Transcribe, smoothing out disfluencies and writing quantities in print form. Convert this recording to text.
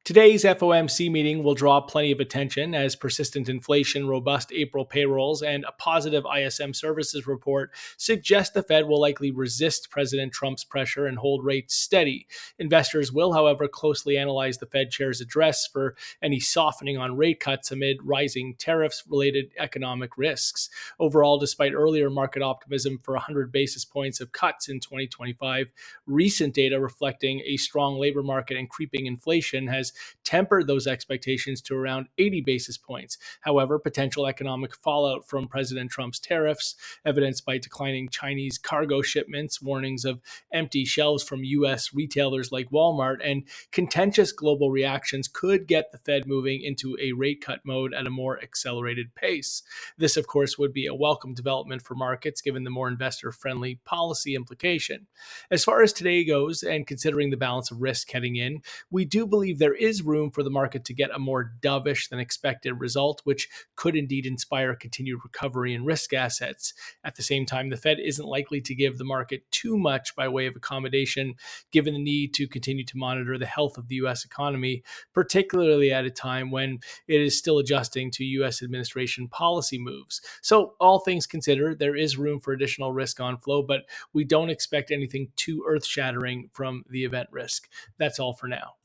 Today's FOMC meeting will draw plenty of attention as persistent inflation, robust April payrolls, and a positive ISM Services report suggest the Fed will likely resist President Trump's pressure and hold rates steady. Investors will, however, closely analyze the Fed chair's address for any softening on rate cuts amid rising tariffs related economic risks. Overall, despite earlier market optimism for 100 basis points of cuts in 2025, recent data reflecting a strong labor market and creeping inflation has tempered those expectations to around 80 basis points. However, potential economic fallout from President Trump's tariffs, evidenced by declining Chinese cargo shipments, warnings of empty shelves from U.S. retailers like Walmart, and contentious global reactions could get the Fed moving into a rate cut mode at a more accelerated pace. This, of course, would be a welcome development for markets given the more investor-friendly policy implication. As far as today goes, and considering the balance of risk heading in, we do believe there is room for the market to get a more dovish than expected result, which could indeed inspire continued recovery in risk assets. At the same time, the Fed isn't likely to give the market too much by way of accommodation, given the need to continue to monitor the health of the U.S. economy, particularly at a time when it is still adjusting to U.S. administration policy moves. So, all things considered, there is room for additional risk on flow, but we don't expect anything too earth shattering from the event risk. That's all for now.